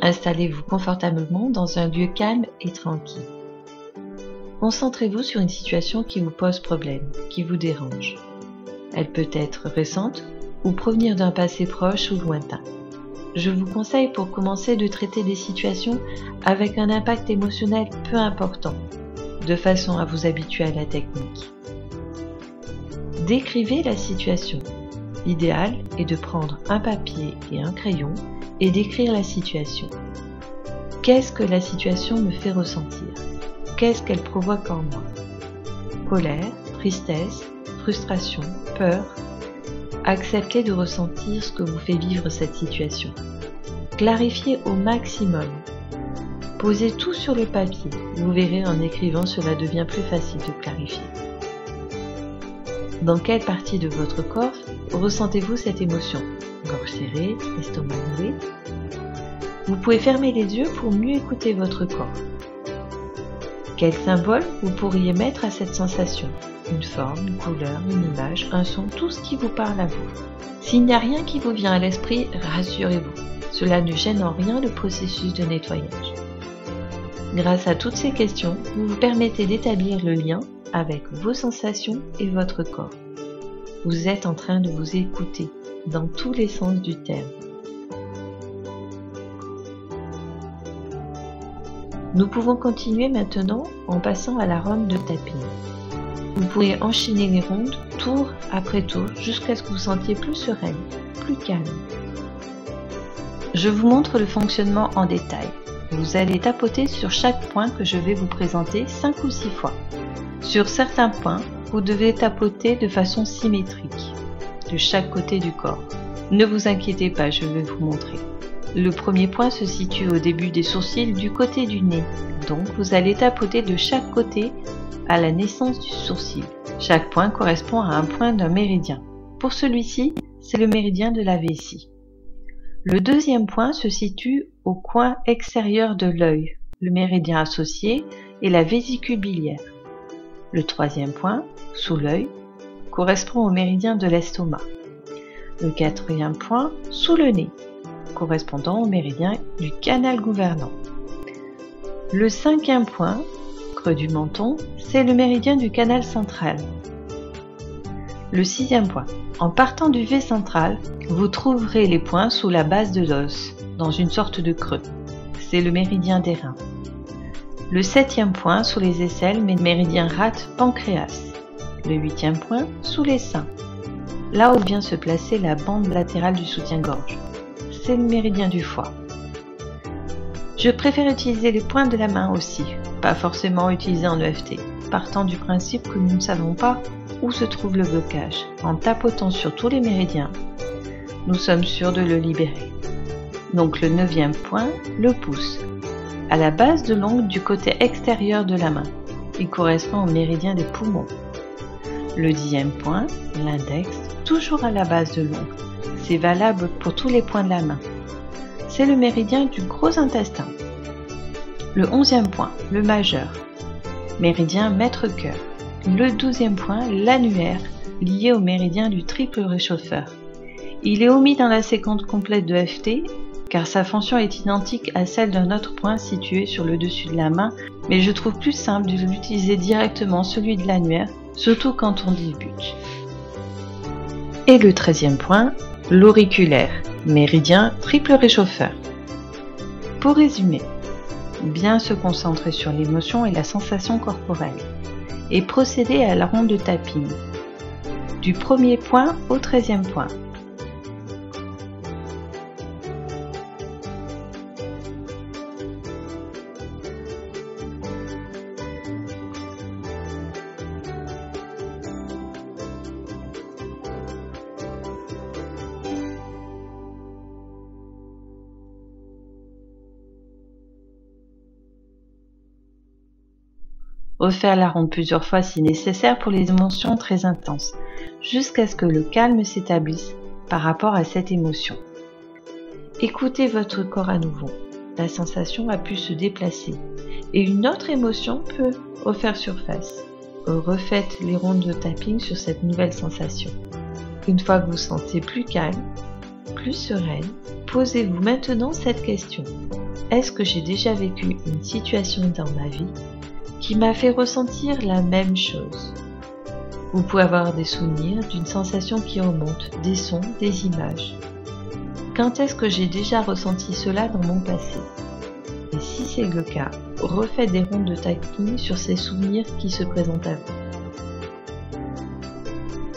Installez-vous confortablement dans un lieu calme et tranquille. Concentrez-vous sur une situation qui vous pose problème, qui vous dérange. Elle peut être récente ou provenir d'un passé proche ou lointain. Je vous conseille pour commencer de traiter des situations avec un impact émotionnel peu important, de façon à vous habituer à la technique. Décrivez la situation. L'idéal est de prendre un papier et un crayon et d'écrire la situation. Qu'est-ce que la situation me fait ressentir? Qu'est-ce qu'elle provoque en moi? Colère, tristesse, frustration, peur. Acceptez de ressentir ce que vous fait vivre cette situation. Clarifiez au maximum. Posez tout sur le papier. Vous verrez en écrivant, cela devient plus facile de clarifier. Dans quelle partie de votre corps ressentez-vous cette émotion? Gorge serrée, estomac noué. Vous pouvez fermer les yeux pour mieux écouter votre corps. Quel symbole vous pourriez mettre à cette sensation? Une forme, une couleur, une image, un son, tout ce qui vous parle à vous. S'il n'y a rien qui vous vient à l'esprit, rassurez-vous. Cela ne gêne en rien le processus de nettoyage. Grâce à toutes ces questions, vous vous permettez d'établir le lien avec vos sensations et votre corps. Vous êtes en train de vous écouter dans tous les sens du terme. Nous pouvons continuer maintenant en passant à la ronde de tapping. Vous pourrez enchaîner les rondes tour après tour jusqu'à ce que vous sentiez plus sereine, plus calme. Je vous montre le fonctionnement en détail. Vous allez tapoter sur chaque point que je vais vous présenter 5 ou 6 fois. Sur certains points, vous devez tapoter de façon symétrique, de chaque côté du corps. Ne vous inquiétez pas, je vais vous montrer. Le premier point se situe au début des sourcils du côté du nez. Donc vous allez tapoter de chaque côté à la naissance du sourcil. Chaque point correspond à un point d'un méridien. Pour celui-ci, c'est le méridien de la vessie. Le deuxième point se situe au coin extérieur de l'œil. Le méridien associé est la vésicule biliaire. Le troisième point, sous l'œil, correspond au méridien de l'estomac. Le quatrième point, sous le nez, correspondant au méridien du canal gouvernant. Le cinquième point, creux du menton, c'est le méridien du canal central. Le sixième point, en partant du V central, vous trouverez les points sous la base de l'os, dans une sorte de creux. C'est le méridien des reins. Le septième point sous les aisselles, méridien rate-pancréas. Le huitième point sous les seins, là où vient se placer la bande latérale du soutien-gorge. C'est le méridien du foie. Je préfère utiliser les points de la main aussi, pas forcément utilisés en EFT, partant du principe que nous ne savons pas où se trouve le blocage. En tapotant sur tous les méridiens, nous sommes sûrs de le libérer. Donc le neuvième point, le pouce, à la base de l'ongle du côté extérieur de la main. Il correspond au méridien des poumons. Le dixième point, l'index, toujours à la base de l'ongle. C'est valable pour tous les points de la main. C'est le méridien du gros intestin. Le onzième point, le majeur, méridien maître-cœur. Le douzième point, l'annulaire, lié au méridien du triple réchauffeur. Il est omis dans la séquence complète de FT, car sa fonction est identique à celle d'un autre point situé sur le dessus de la main, mais je trouve plus simple de l'utiliser directement, celui de l'annulaire, surtout quand on débute. Et le 13e point, l'auriculaire, méridien triple réchauffeur. Pour résumer, bien se concentrer sur l'émotion et la sensation corporelle, et procéder à la ronde de tapping, du premier point au 13e point. Refaire la ronde plusieurs fois si nécessaire pour les émotions très intenses, jusqu'à ce que le calme s'établisse par rapport à cette émotion. Écoutez votre corps à nouveau. La sensation a pu se déplacer et une autre émotion peut refaire surface. Refaites les rondes de tapping sur cette nouvelle sensation. Une fois que vous vous sentez plus calme, plus sereine, posez-vous maintenant cette question. est-ce que j'ai déjà vécu une situation dans ma vie qui m'a fait ressentir la même chose? Vous pouvez avoir des souvenirs d'une sensation qui remonte, des sons, des images. Quand est-ce que j'ai déjà ressenti cela dans mon passé? Et si c'est le cas, refaites des rondes de tapping sur ces souvenirs qui se présentent à vous.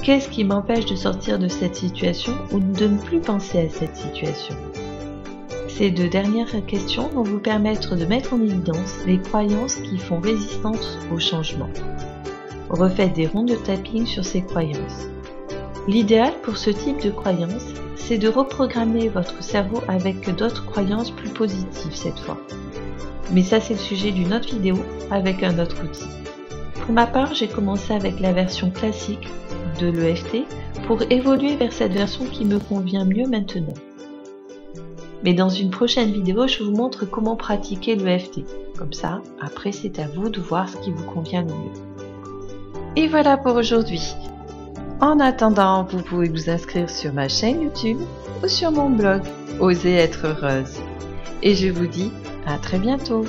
Qu'est-ce qui m'empêche de sortir de cette situation ou de ne plus penser à cette situation? Ces deux dernières questions vont vous permettre de mettre en évidence les croyances qui font résistance au changement. Refaites des rondes de tapping sur ces croyances. L'idéal pour ce type de croyances, c'est de reprogrammer votre cerveau avec d'autres croyances plus positives cette fois. Mais ça, c'est le sujet d'une autre vidéo avec un autre outil. Pour ma part, j'ai commencé avec la version classique de l'EFT pour évoluer vers cette version qui me convient mieux maintenant. Mais dans une prochaine vidéo, je vous montre comment pratiquer l'EFT. Comme ça, après, c'est à vous de voir ce qui vous convient le mieux. Et voilà pour aujourd'hui. En attendant, vous pouvez vous inscrire sur ma chaîne YouTube ou sur mon blog Osez être heureuse. Et je vous dis à très bientôt.